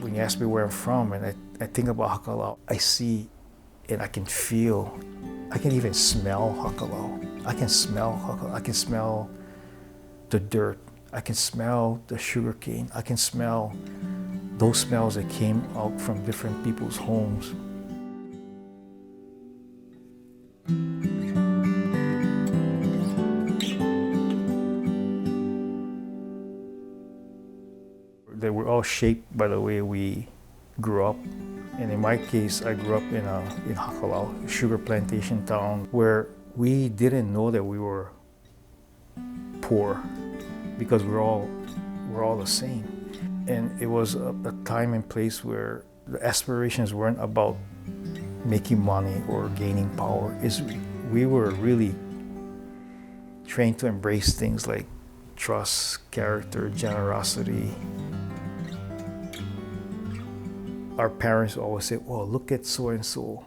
When you ask me where I'm from and I think about Hakalau, I see and I can feel, I can even smell Hakalau. I can smell Hakalau. I can smell the dirt. I can smell the sugarcane. I can smell those smells that came out from different people's homes. They were all shaped by the way we grew up. And in my case, I grew up in Hakalau, a sugar plantation town, where we didn't know that we were poor because we're all the same. And it was a time and place where the aspirations weren't about making money or gaining power. We were really trained to embrace things like trust, character, generosity. Our parents always say, "Oh, look at so and so.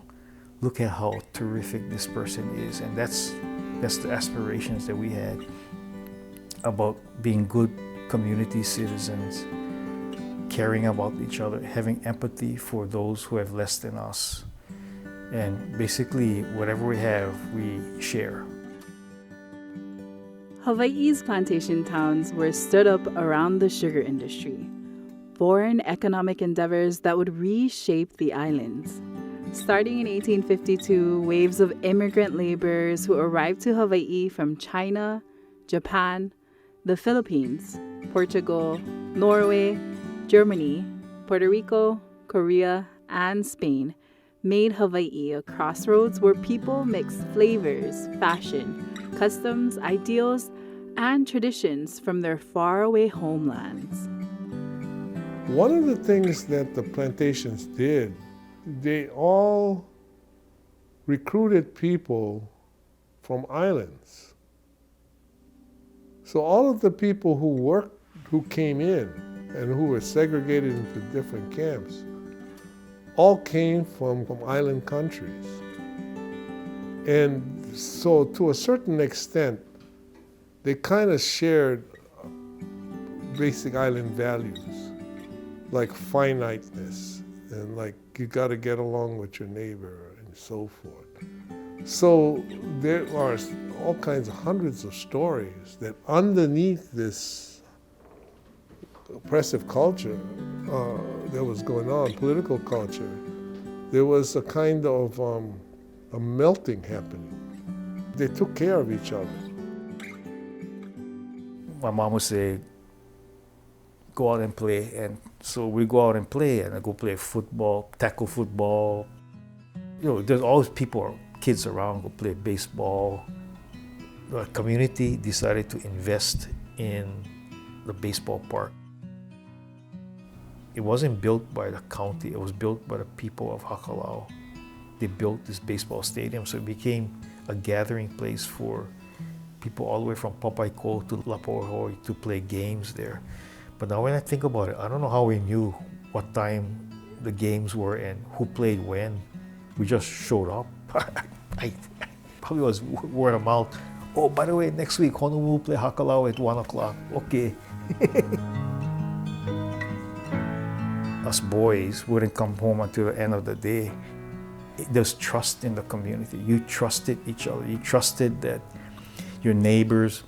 Look at how terrific this person is." And that's the aspirations that we had about being good community citizens, caring about each other, having empathy for those who have less than us. And basically, whatever we have, we share. Hawaii's plantation towns were stood up around the sugar industry, foreign economic endeavors that would reshape the islands. Starting in 1852, waves of immigrant laborers who arrived to Hawaii from China, Japan, the Philippines, Portugal, Norway, Germany, Puerto Rico, Korea, and Spain made Hawaii a crossroads where people mixed flavors, fashion, customs, ideals, and traditions from their faraway homelands. One of the things that the plantations did, they all recruited people from islands. So all of the people who came in and who were segregated into different camps, all came from island countries. And so to a certain extent, they kind of shared basic island values, like finiteness, and like you got to get along with your neighbor and so forth. So there are all kinds of hundreds of stories that underneath this oppressive culture that was going on, political culture, there was a kind of a melting happening. They took care of each other. My mom would say, "Go out and play." And so we go out and play, and I go play football, tackle football. You know, there's always people, kids around, go play baseball. The community decided to invest in the baseball park. It wasn't built by the county, it was built by the people of Hakalau. They built this baseball stadium, so it became a gathering place for people all the way from Papaiko to Lapohoi to play games there. But now when I think about it, I don't know how we knew what time the games were and who played when. We just showed up. I probably was word of mouth. "Oh, by the way, next week, Honolulu play Hakalau at 1 o'clock. Okay." Us boys wouldn't come home until the end of the day. There's trust in the community. You trusted each other. You trusted that your neighbors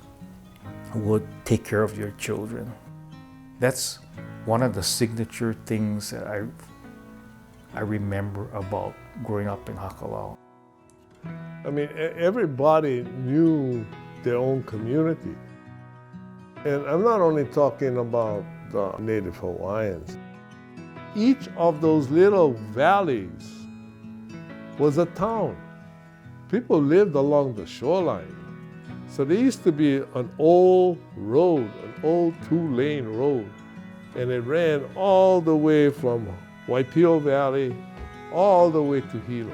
would take care of your children. That's one of the signature things that I remember about growing up in Hakalau. I mean, everybody knew their own community. And I'm not only talking about the native Hawaiians. Each of those little valleys was a town. People lived along the shoreline. So there used to be an old road, an old 2-lane road, and it ran all the way from Waipio Valley all the way to Hilo.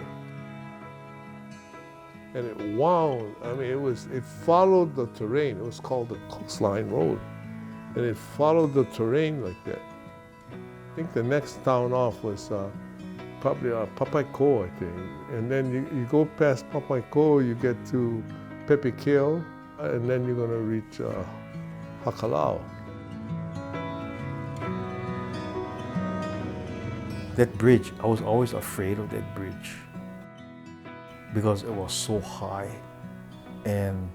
And it wound, I mean, it followed the terrain. It was called the coastline road. And it followed the terrain like that. I think the next town off was probably Papaiko, I think. And then you go past Papaiko, you get to Pepikeo, and then you're going to reach Hakalau. That bridge, I was always afraid of that bridge because it was so high. And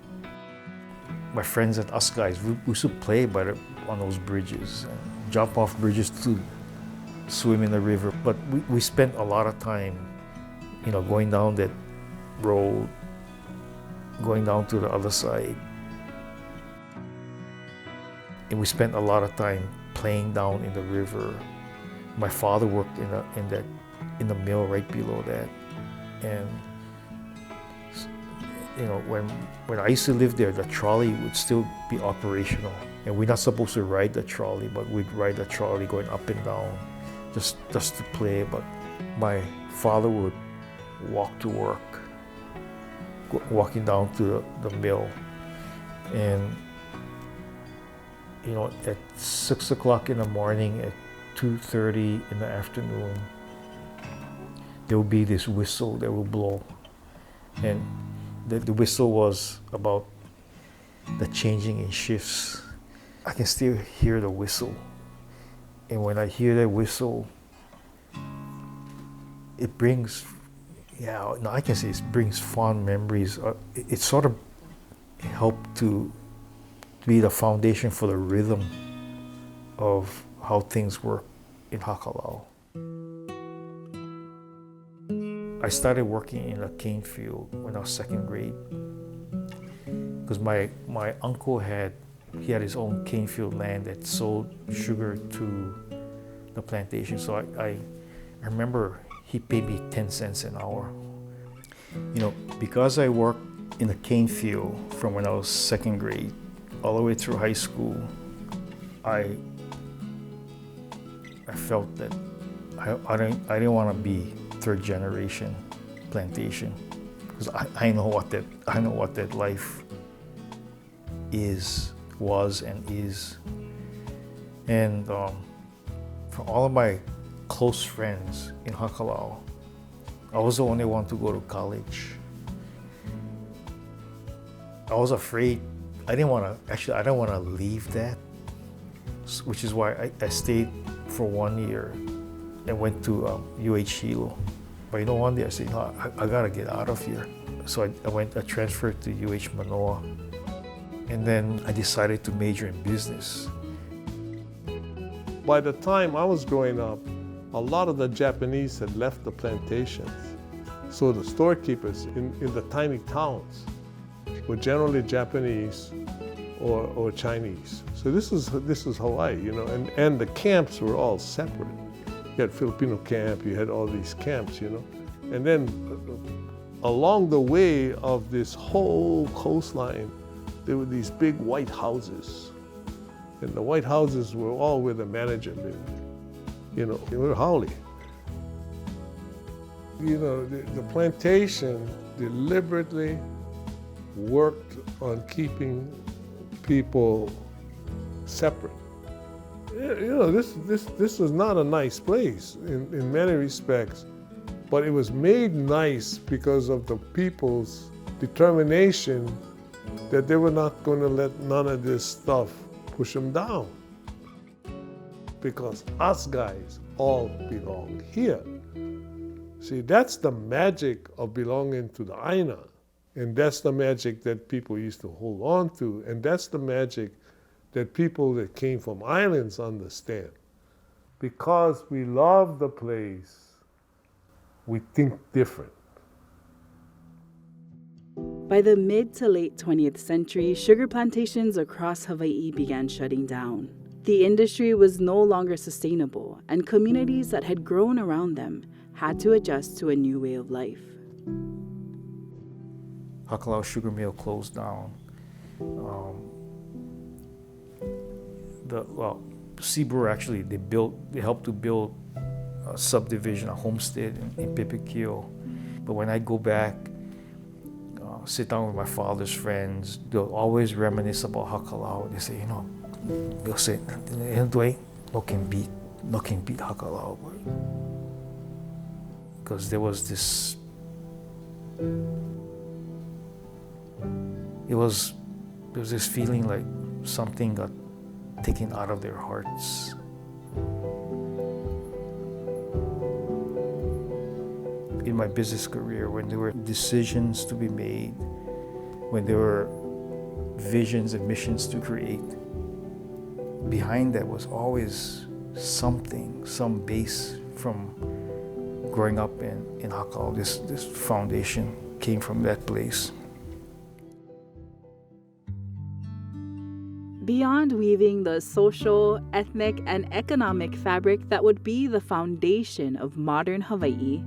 my friends and us guys, we used to play on those bridges and jump off bridges to swim in the river. But we spent a lot of time, going down that road, going down to the other side. And we spent a lot of time playing down in the river. My father worked in the mill right below that. And when I used to live there, the trolley would still be operational. And we're not supposed to ride the trolley, but we'd ride the trolley going up and down just to play. But my father would walk to work, walking down to the mill. And at 6 o'clock in the morning, at 2:30 in the afternoon, there will be this whistle that will blow. And the whistle was about the changing in shifts. I can still hear the whistle. And when I hear that whistle, it brings, I can say it brings fond memories. It sort of helped to be the foundation for the rhythm of how things work in Hakalau. I started working in a cane field when I was second grade because my uncle had his own cane field land that sold sugar to the plantation. So I remember he paid me 10 cents an hour. Because I worked in the cane field from when I was second grade all the way through high school, I felt that I didn't want to be third generation plantation because I know what that life was and is. And for all of my close friends in Hakalau, I was the only one to go to college. I was afraid. I didn't want to leave that, which is why I stayed for 1 year and went to UH Hilo. But one day I said, no, I gotta get out of here. So I transferred to UH Manoa. And then I decided to major in business. By the time I was growing up, a lot of the Japanese had left the plantations. So the storekeepers in the tiny towns were generally Japanese or Chinese. So this is Hawaii, and the camps were all separate. You had Filipino camp, you had all these camps, And then along the way of this whole coastline, there were these big white houses. And the white houses were all where the manager lived. They were haole. The plantation deliberately worked on keeping people separate. This was not a nice place in many respects, but it was made nice because of the people's determination that they were not going to let none of this stuff push them down. Because us guys all belong here. See, that's the magic of belonging to the Aina. And that's the magic that people used to hold on to. And that's the magic that people that came from islands understand. Because we love the place, we think different. By the mid to late 20th century, sugar plantations across Hawaii began shutting down. The industry was no longer sustainable, and communities that had grown around them had to adjust to a new way of life. Hakalau Sugar Mill closed down. Seabrewer actually, they helped to build a subdivision, a homestead in Pipikio. But when I go back, sit down with my father's friends, they'll always reminisce about Hakalau. They say, they'll say, no can beat Hakalau. Because there was this, there was this feeling like something got taken out of their hearts. in my business career, when there were decisions to be made, when there were visions and missions to create, behind that was always something, some base from growing up in Hakalau. This foundation came from that place. Beyond weaving the social, ethnic, and economic fabric that would be the foundation of modern Hawaii,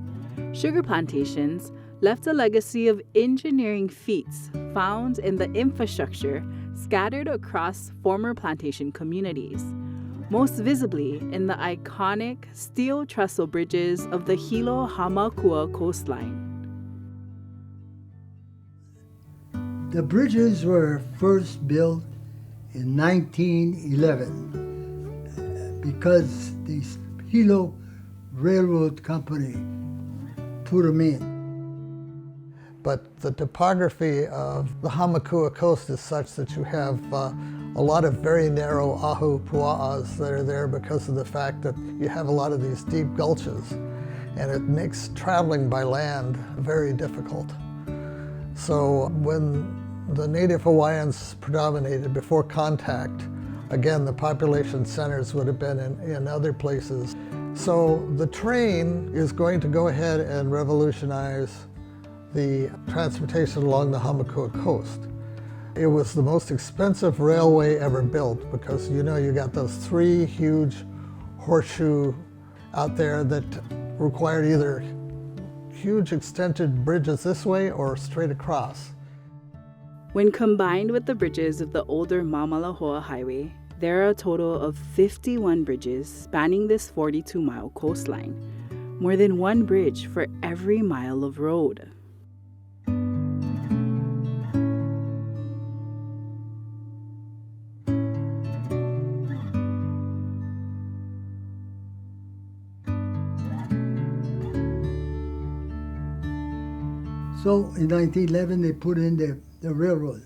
sugar plantations left a legacy of engineering feats found in the infrastructure scattered across former plantation communities, most visibly in the iconic steel trestle bridges of the Hilo Hamakua coastline. The bridges were first built in 1911 because the Hilo Railroad Company put them in. But the topography of the Hamakua coast is such that you have a lot of very narrow ahu pua'as that are there because of the fact that you have a lot of these deep gulches, and it makes traveling by land very difficult. So when the native Hawaiians predominated before contact, again, the population centers would have been in other places. So the train is going to go ahead and revolutionize the transportation along the Hamakua coast. It was the most expensive railway ever built because you got those three huge horseshoe out there that required either huge extended bridges this way or straight across. When combined with the bridges of the older Māʻālehu Highway, there are a total of 51 bridges spanning this 42-mile coastline, more than one bridge for every mile of road. So in 1911 they put in the railroad.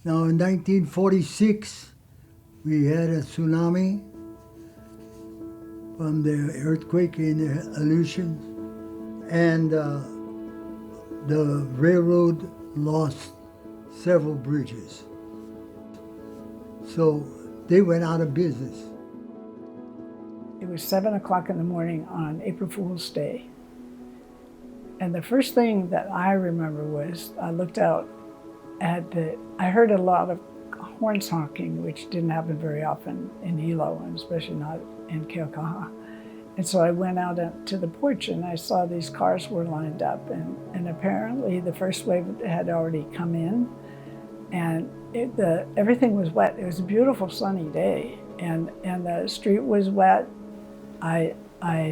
Now in 1946 we had a tsunami from the earthquake in the Aleutians, and the railroad lost several bridges. So they went out of business. It was 7 o'clock in the morning on April Fool's Day. And the first thing that I remember was I looked out at I heard a lot of horns honking, which didn't happen very often in Hilo, and especially not in Keaukaha. And so I went out to the porch and I saw these cars were lined up, and apparently the first wave had already come in, and everything was wet. It was a beautiful sunny day, and the street was wet. I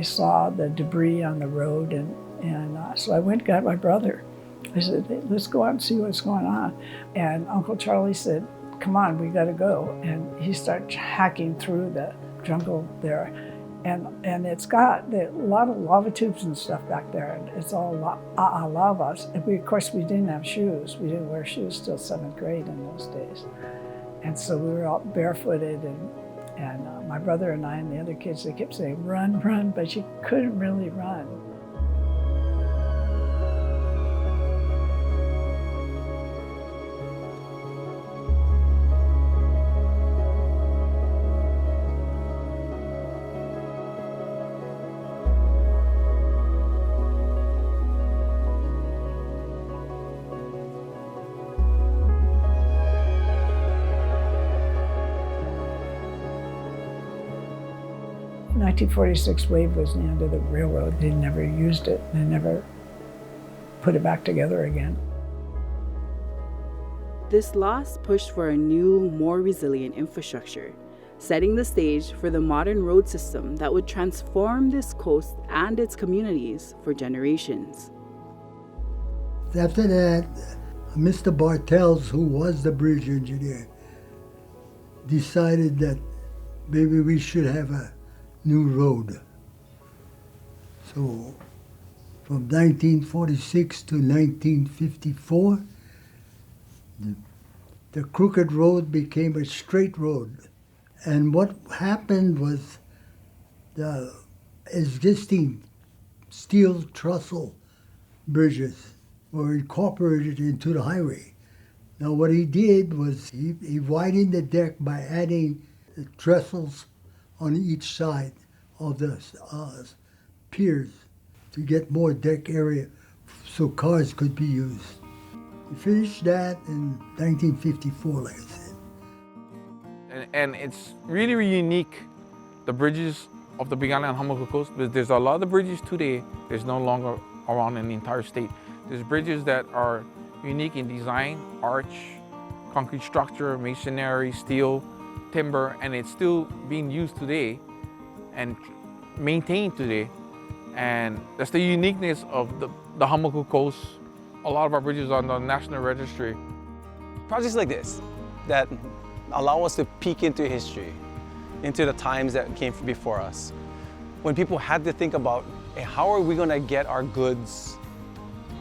saw the debris on the road, and so I went and got my brother. I said, hey, let's go out and see what's going on. And Uncle Charlie said, come on, we gotta go. And he started hacking through the jungle there. And it's got a lot of lava tubes and stuff back there. And it's all lavas. And of course, we didn't have shoes. We didn't wear shoes till 7th grade in those days. And so we were all barefooted, and my brother and I and the other kids, they kept saying, run, run, but you couldn't really run. The 1946 wave was the end of the railroad. They never used it. They never put it back together again. This loss pushed for a new, more resilient infrastructure, setting the stage for the modern road system that would transform this coast and its communities for generations. After that, Mr. Bartels, who was the bridge engineer, decided that maybe we should have a new road. So from 1946 to 1954, the crooked road became a straight road. And what happened was the existing steel trestle bridges were incorporated into the highway. Now what he did was he widened the deck by adding the trestles on each side of the piers to get more deck area so cars could be used. He finished that in 1954, like I said. And it's really, really unique, the bridges of the Big Island and Hamaku Coast, because there's a lot of bridges today there's no longer around in the entire state. There's bridges that are unique in design, arch, concrete structure, masonry, steel, timber, and it's still being used today and maintained today. And that's the uniqueness of the Hamaku Coast. A lot of our bridges are on the National Registry. Projects like this that allow us to peek into history, into the times that came before us. When people had to think about, hey, how are we gonna get our goods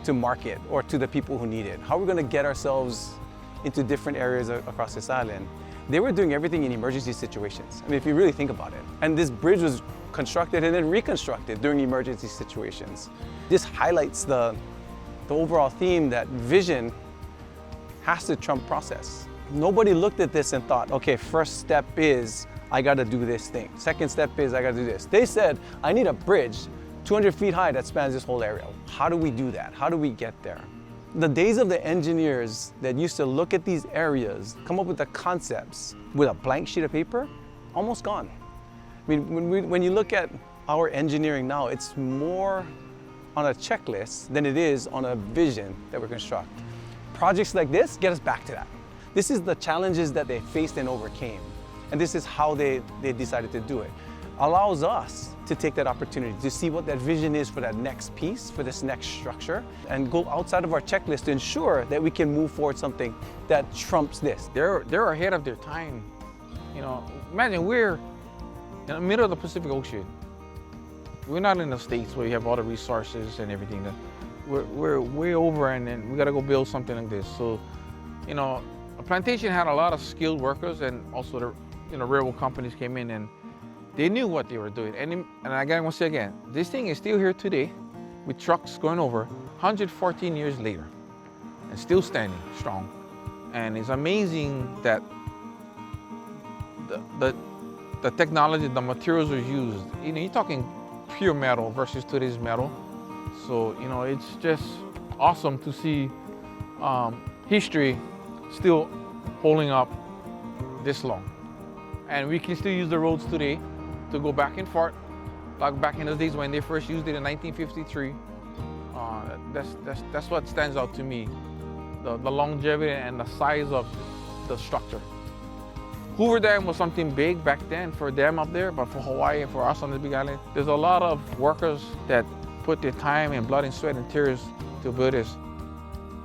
to market or to the people who need it? How are we gonna get ourselves into different areas across this island? They were doing everything in emergency situations. I mean, if you really think about it. And this bridge was constructed and then reconstructed during emergency situations. This highlights the overall theme that vision has to trump process. Nobody looked at this and thought, okay, first step is I gotta do this thing. Second step is I gotta do this. They said, I need a bridge 200 feet high that spans this whole area. How do we do that? How do we get there? The days of the engineers that used to look at these areas, come up with the concepts with a blank sheet of paper, almost gone. I mean, when you look at our engineering now, it's more on a checklist than it is on a vision that we construct. Projects like this get us back to that. This is the challenges that they faced and overcame. And this is how they decided to do it. Allows us to take that opportunity to see what that vision is for that next piece, for this next structure, and go outside of our checklist to ensure that we can move forward something that trumps this. They're ahead of their time. You know, imagine we're in the middle of the Pacific Ocean. We're not in the States where you have all the resources and everything. We're way over, and then we gotta go build something like this. So, you know, Plantation had a lot of skilled workers, and also the railroad companies came in and they knew what they were doing. And again, I want to say again, this thing is still here today with trucks going over 114 years later and still standing strong. And it's amazing that the technology, the materials are used. You know, you're talking pure metal versus today's metal. So, you know, it's just awesome to see history still holding up this long. And we can still use the roads today to go back and forth, like back in those days when they first used it in 1953. That's what stands out to me, the longevity and the size of the structure. Hoover Dam was something big back then for them up there, but for Hawaii and for us on the Big Island, there's a lot of workers that put their time and blood and sweat and tears to build this.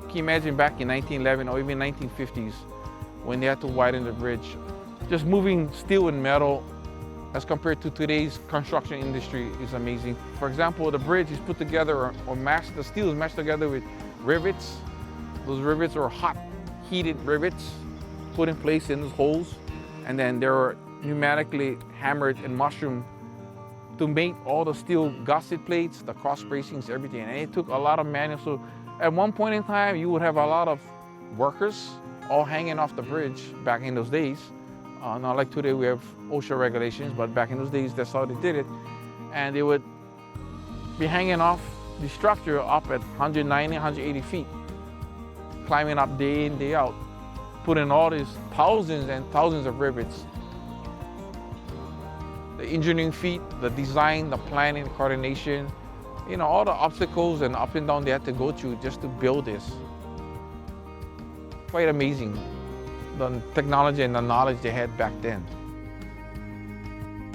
Can you imagine back in 1911 or even 1950s when they had to widen the bridge? Just moving steel and metal as compared to today's construction industry is amazing. For example, the bridge is put together the steel is mashed together with rivets. Those rivets are hot, heated rivets put in place in those holes, and then they're pneumatically hammered and mushroomed to make all the steel gusset plates, the cross bracings, everything. And it took a lot of manual. So at one point in time, you would have a lot of workers all hanging off the bridge back in those days. Not like today we have OSHA regulations, but back in those days, that's how they did it. And they would be hanging off the structure up at 190, 180 feet, climbing up day in, day out, putting all these thousands and thousands of rivets. The engineering feat, the design, the planning, the coordination, you know, all the obstacles and up and down they had to go through just to build this. Quite amazing, the technology and the knowledge they had back then.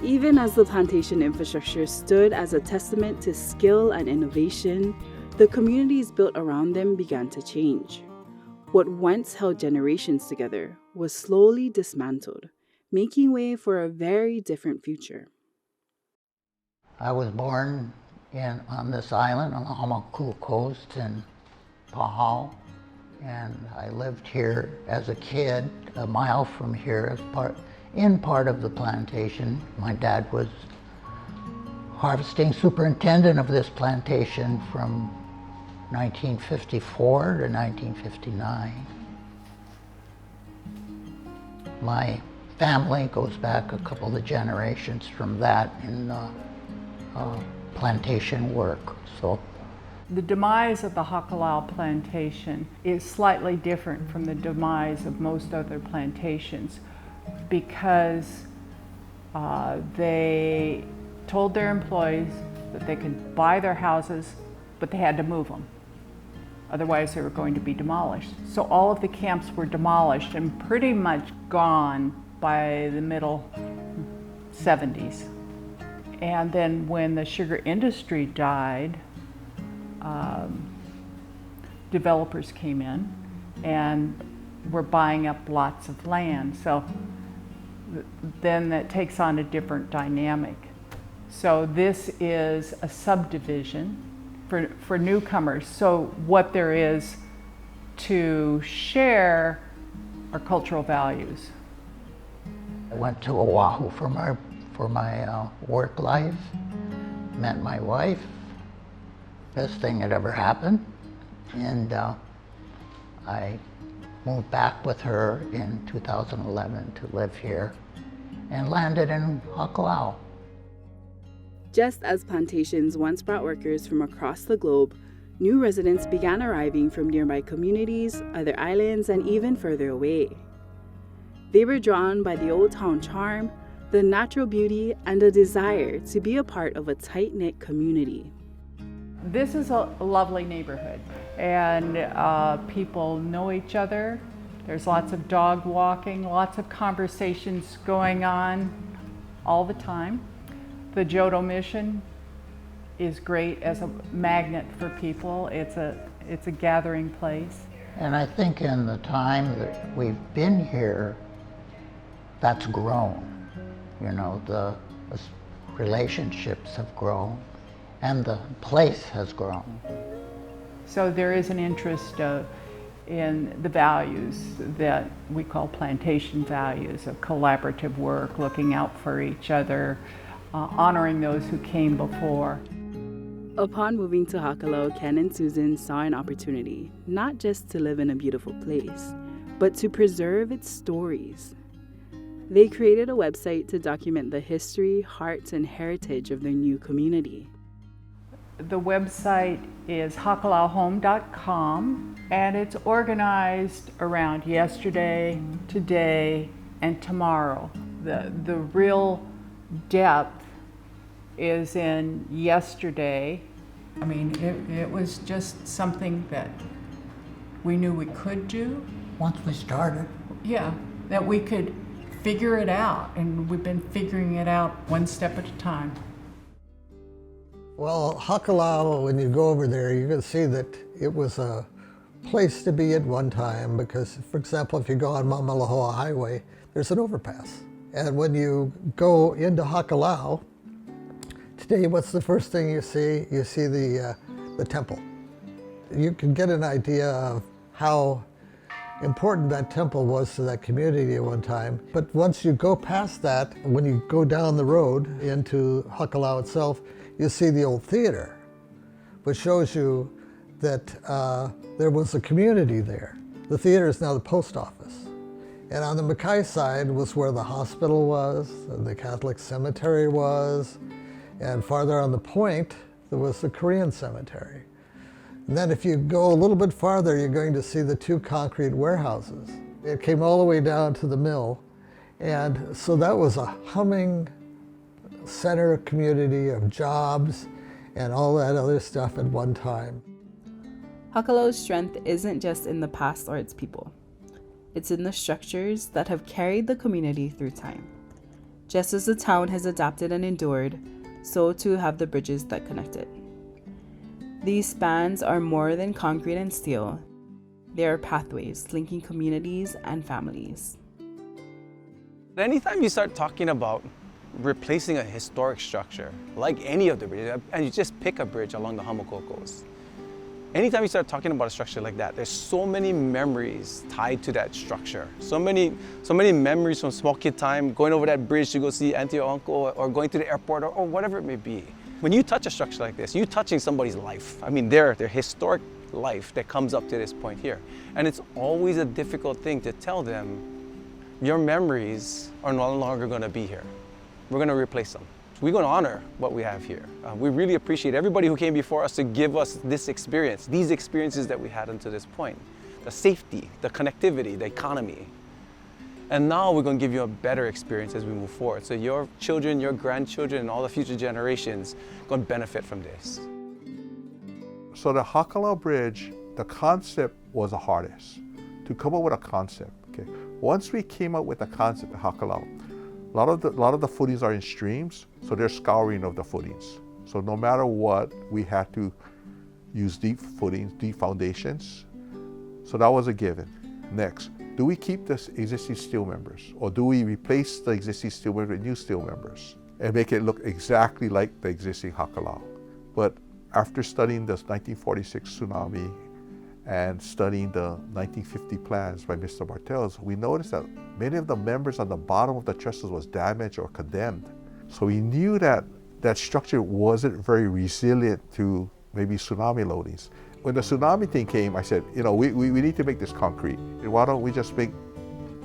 Even as the plantation infrastructure stood as a testament to skill and innovation, the communities built around them began to change. What once held generations together was slowly dismantled, making way for a very different future. I was born on this island on the Hamaku Coast in Pahau, and I lived here as a kid, a mile from here, in part of the plantation. My dad was harvesting superintendent of this plantation from 1954 to 1959. My family goes back a couple of generations from that in plantation work. So the demise of the Hakalau plantation is slightly different from the demise of most other plantations because they told their employees that they could buy their houses, but they had to move them. Otherwise, they were going to be demolished. So all of the camps were demolished and pretty much gone by the middle 70s. And then when the sugar industry died, developers came in and were buying up lots of land. So then that takes on a dynamic. So this is a subdivision for newcomers. So what there is to share are cultural values. I went to Oahu for my work life, met my wife, best thing that ever happened, and I moved back with her in 2011 to live here and landed in Hakalau. Just as plantations once brought workers from across the globe, new residents began arriving from nearby communities, other islands, and even further away. They were drawn by the old town charm, the natural beauty, and a desire to be a part of a tight-knit community. This is a lovely neighborhood, and people know each other. There's lots of dog walking, lots of conversations going on all the time. The Jodo Mission is great as a magnet for people. It's a gathering place. And I think in the time that we've been here, that's grown. You know, the relationships have grown and the place has grown. So there is an interest in the values that we call plantation values of collaborative work, looking out for each other, honoring those who came before. Upon moving to Hakalau, Ken and Susan saw an opportunity, not just to live in a beautiful place, but to preserve its stories. They created a website to document the history, heart, and heritage of their new community. The website is hakalauhome.com, and it's organized around yesterday, today, and tomorrow. The real depth is in yesterday. I mean, it was just something that we knew we could do. Once we started. Yeah, that we could figure it out, and we've been figuring it out one step at a time. Well, Hakalau, when you go over there, you can see that it was a place to be at one time because, for example, if you go on Māʻālehu Highway, there's an overpass. And when you go into Hakalau, today what's the first thing you see? You see the temple. You can get an idea of how important that temple was to that community at one time. But once you go past that, when you go down the road into Hakalau itself, you see the old theater, which shows you that there was a community there. The theater is now the post office. And on the Mackay side was where the hospital was, and the Catholic cemetery was, and farther on the point, there was the Korean cemetery. And then if you go a little bit farther, you're going to see the two concrete warehouses. It came all the way down to the mill. And so that was a humming center community of jobs and all that other stuff at one time. Hakalau's strength isn't just in the past or its people. It's in the structures that have carried the community through time. Just as the town has adapted and endured, so too have the bridges that connect it. These spans are more than concrete and steel. They are pathways linking communities and families. Anytime you start talking about replacing a historic structure, like any of the bridges, and you just pick a bridge along the Hamakua Coast, anytime you start talking about a structure like that, there's so many memories tied to that structure. So many memories from small kid time, going over that bridge to go see auntie or uncle, or going to the airport, or whatever it may be. When you touch a structure like this, you're touching somebody's life. I mean, their historic life that comes up to this point here. And it's always a difficult thing to tell them, your memories are no longer going to be here. We're going to replace them. We're going to honor what we have here. We really appreciate everybody who came before us to give us this experience, these experiences that we had until this point. The safety, the connectivity, the economy. And now we're going to give you a better experience as we move forward. So your children, your grandchildren, and all the future generations are going to benefit from this. So the Hakalau Bridge, the concept was the hardest, to come up with a concept. Okay. Once we came up with the concept of Hakalau, a lot of the footings are in streams, so there's scouring of the footings. So no matter what, we had to use deep footings, deep foundations. So that was a given. Next, do we keep the existing steel members, or do we replace the existing steel members with new steel members and make it look exactly like the existing Hakalau? But after studying the 1946 tsunami and studying the 1950 plans by Mr. Bartels, we noticed that many of the members on the bottom of the trestles was damaged or condemned. So we knew that that structure wasn't very resilient to maybe tsunami loadings. When the tsunami thing came, I said, you know, we need to make this concrete. And why don't we just make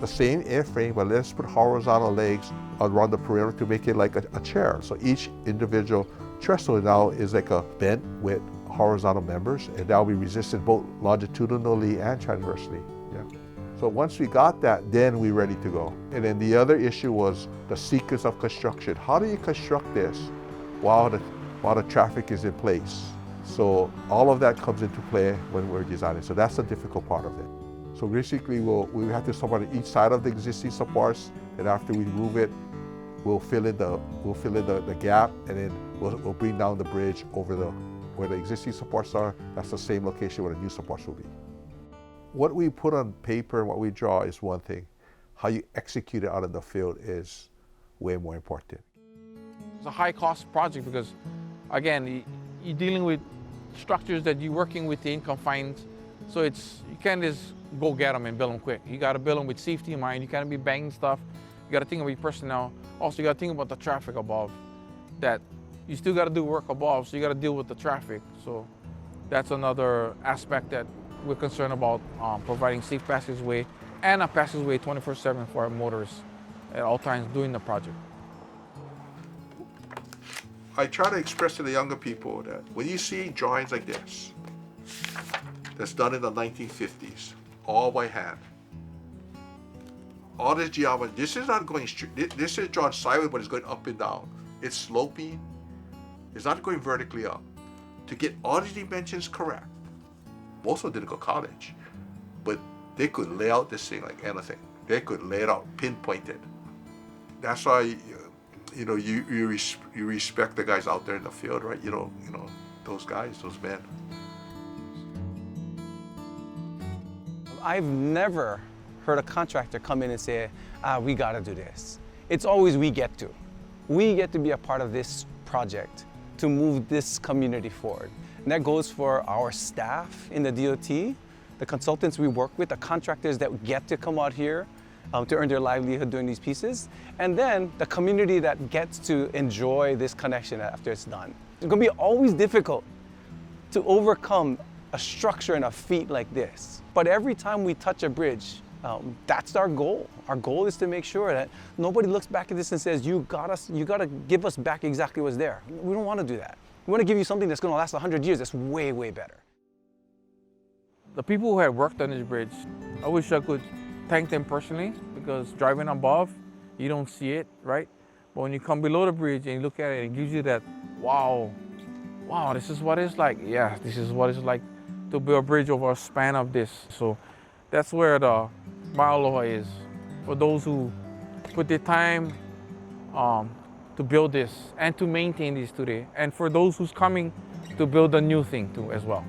the same airframe, but let's put horizontal legs around the perimeter to make it like a chair. So each individual trestle now is like a bent with horizontal members, and that will be resistant both longitudinally and transversely. Yeah. So once we got that, then we're ready to go. And then the other issue was the sequence of construction. How do you construct this while the traffic is in place? So all of that comes into play when we're designing. So that's the difficult part of it. So basically we have to support each side of the existing supports, and after we move it, we'll fill in the gap, and then we'll bring down the bridge over where the existing supports are. That's the same location where the new supports will be. What we put on paper and what we draw is one thing. How you execute it out in the field is way more important. It's a high-cost project because, again, you're dealing with structures that you're working within confines, so you can't just go get them and build them quick. You got to build them with safety in mind. You can't be banging stuff. You got to think of your personnel. Also, you got to think about the traffic above. That you still got to do work above, so you got to deal with the traffic. So that's another aspect that we're concerned about, providing safe passageway and a passageway 24/7 for our motorists at all times during the project. I try to express to the younger people that when you see drawings like this, that's done in the 1950s, all by hand, all this geometry, this is not going straight, this is drawn sideways, but it's going up and down. It's sloping, it's not going vertically up. To get all these dimensions correct, most of them didn't go to college, but they could lay out this thing like anything. They could lay it out pinpointed. That's why you respect the guys out there in the field, right? You know those guys, those men. I've never heard a contractor come in and say, we got to do this. It's always we get to. We get to be a part of this project to move this community forward. And that goes for our staff in the DOT, the consultants we work with, the contractors that get to come out here to earn their livelihood doing these pieces, and then the community that gets to enjoy this connection after it's done. It's going to be always difficult to overcome a structure and a feat like this. But every time we touch a bridge, that's our goal. Our goal is to make sure that nobody looks back at this and says, you gotta give us back exactly what's there. We don't want to do that. We want to give you something that's going to last 100 years that's way, way better. The people who had worked on this bridge, I wish I could thank them personally, because driving above, you don't see it, right? But when you come below the bridge and you look at it, it gives you that, wow, this is what it's like. Yeah, this is what it's like to build a bridge over a span of this. So that's where the Nāʻālehu is, for those who put their time to build this and to maintain this today, and for those who's coming to build a new thing too as well.